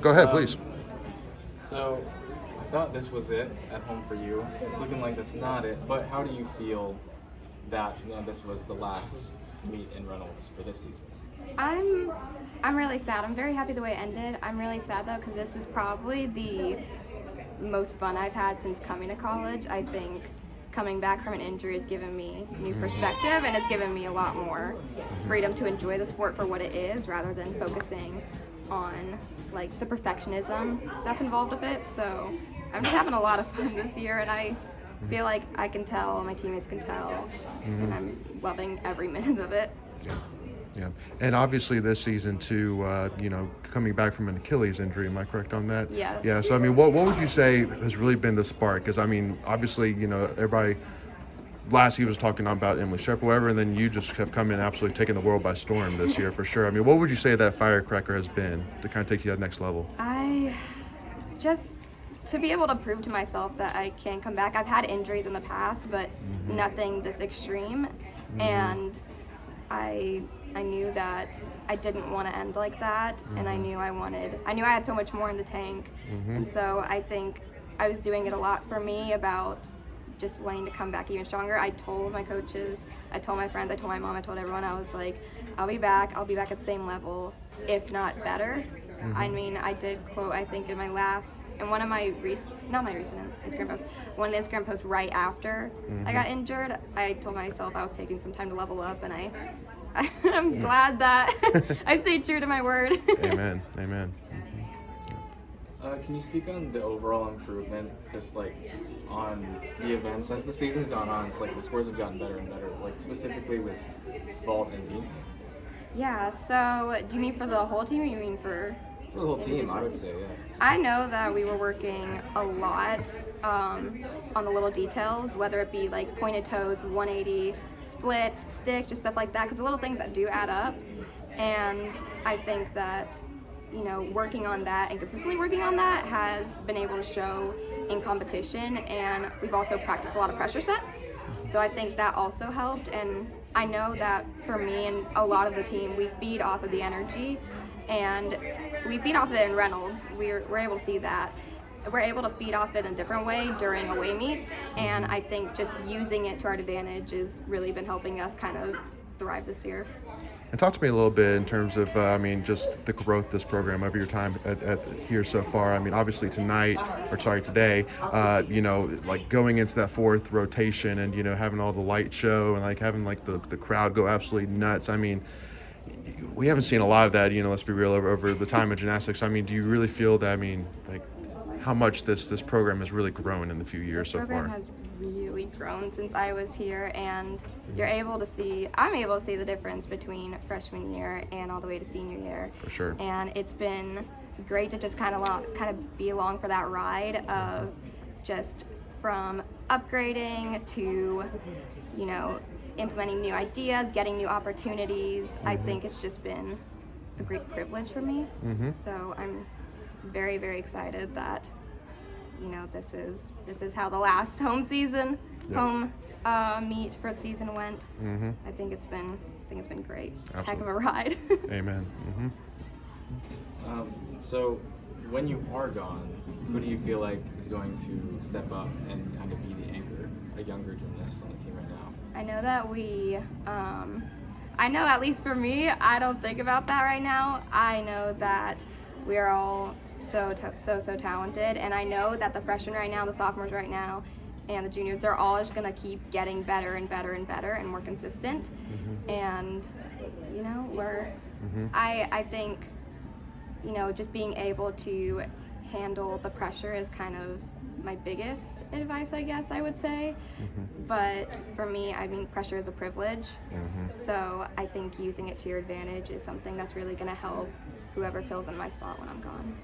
Go ahead, please. So, I thought this was it at home for you. It's looking like that's not it. But how do you feel that this was the last meet in Reynolds for this season? I'm really sad. I'm very happy the way it ended. I'm really sad though because this is probably the most fun I've had since coming to college. I think coming back from an injury has given me new perspective and it's given me a lot more freedom to enjoy the sport for what it is rather than focusing on like the perfectionism that's involved with it. So I'm just having a lot of fun this year and I feel like I can tell, my teammates can tell, and I'm loving every minute of it. Yeah, and obviously this season too, coming back from an Achilles injury, am I correct on that? Yes. Yeah, so I mean, what would you say has really been the spark? Because I mean, obviously, everybody, last he was talking about Emily Shepard, whatever, and then you just have come in absolutely taking the world by storm this year for sure. I mean, what would you say that firecracker has been to kind of take you to that next level? To be able to prove to myself that I can come back. I've had injuries in the past, but nothing this extreme, and I knew that I didn't want to end like that, and I knew I had so much more in the tank, and so I think I was doing it a lot for me about just wanting to come back even stronger. I told my coaches, I told my friends, I told my mom, I told everyone, I was like, I'll be back at the same level, if not better. I mean, I did quote, I think in one of my not my recent Instagram posts, one of the Instagram posts right after I got injured, I told myself I was taking some time to level up, and I'm glad that I stayed true to my word. Amen. Can you speak on the overall improvement, just like on the events as the season's gone on? It's like the scores have gotten better and better, like specifically with vault and beam. Yeah. So, do you mean for the whole team, or you mean for the whole team? I would say, yeah. I know that we were working a lot on the little details, whether it be like pointed toes, 180, splits, stick, just stuff like that, because the little things that do add up. And I think that, working on that and consistently working on that has been able to show in competition, and we've also practiced a lot of pressure sets. So I think that also helped, and I know that for me and a lot of the team, we feed off of the energy, and we feed off of it in Reynolds. We're able to see that. We're able to feed off it in a different way during away meets, and I think just using it to our advantage has really been helping us kind of thrive this year. And talk to me a little bit in terms of, just the growth of this program over your time at here so far. I mean, obviously today, like going into that fourth rotation and, having all the light show and like having like the crowd go absolutely nuts. I mean, we haven't seen a lot of that, let's be real, over the time of gymnastics. I mean, do you really feel that, how much this program has really grown in the few years so far? The program has really grown since I was here, and I'm able to see the difference between freshman year and all the way to senior year. For sure. And it's been great to just kind of be along for that ride of just from upgrading to, implementing new ideas, getting new opportunities. I think it's just been a great privilege for me. So I'm very, very excited that this is how the last home meet for the season went. I think it's been great. Absolutely. Heck of a ride. Amen. So when you are gone, who do you feel like is going to step up and kind of be the anchor, a younger gymnast on the team right now? I know that I know at least for me, I don't think about that right now. I know that we are all so talented, and I know that the freshmen right now, the sophomores right now, and the juniors, they're all just gonna keep getting better and better and better and more consistent. And I think just being able to handle the pressure is kind of my biggest advice, I guess I would say. But for me, pressure is a privilege. So I think using it to your advantage is something that's really going to help whoever fills in my spot when I'm gone.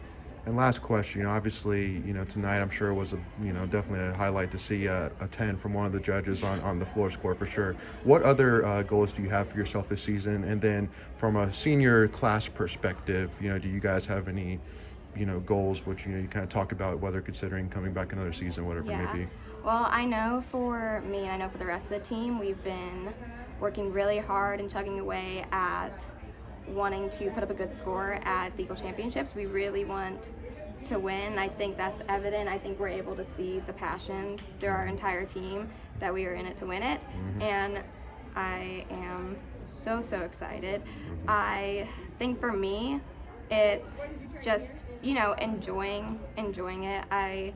And last question, obviously, tonight I'm sure was definitely a highlight to see a 10 from one of the judges on the floor score for sure. What other goals do you have for yourself this season? And then from a senior class perspective, do you guys have any, goals which, you kind of talk about, whether considering coming back another season, whatever it may be? Well, I know for me, and I know for the rest of the team, we've been working really hard and chugging away at wanting to put up a good score at the Eagle Championships. We really want to win. I think that's evident. I think we're able to see the passion through our entire team that we are in it to win it. And I am so excited. I think for me, it's just, you know, enjoying it. I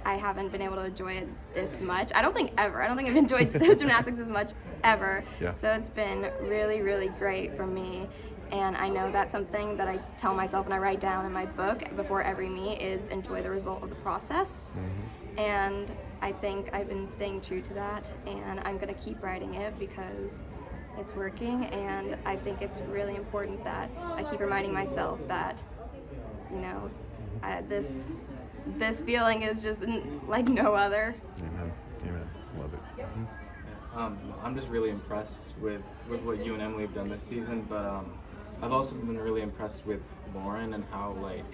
haven't been able to enjoy it this much. I don't think I've enjoyed gymnastics as much ever. Yeah. So it's been really great for me. And I know that's something that I tell myself and I write down in my book before every meet is enjoy the result of the process. And I think I've been staying true to that, and I'm going to keep writing it because it's working, and I think it's really important that I keep reminding myself that, you know, this feeling is just like no other. Amen. Love it. I'm just really impressed with what you and Emily have done this season, but I've also been really impressed with Lauren and how, like,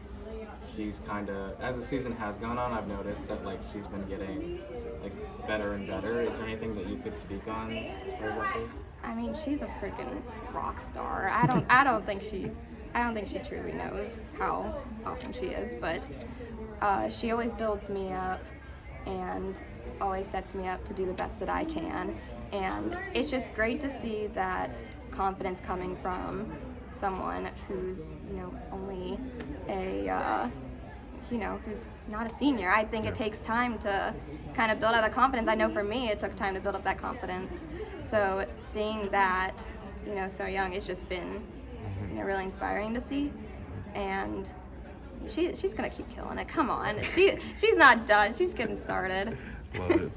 she's kind of, as the season has gone on, I've noticed that, like, she's been getting, like, better and better. Is there anything that you could speak on as far as that goes? I mean, she's a freaking rock star. I don't think she truly knows how awesome she is, but she always builds me up and always sets me up to do the best that I can. And it's just great to see that confidence coming from someone who's, you know, only a, you know, who's not a senior. I think it takes time to kind of build up that confidence. I know for me, it took time to build up that confidence. So seeing that, you know, so young, it's just been, you know, really inspiring to see. And she's gonna keep killing it. Come on, she's not done. She's getting started. Love it.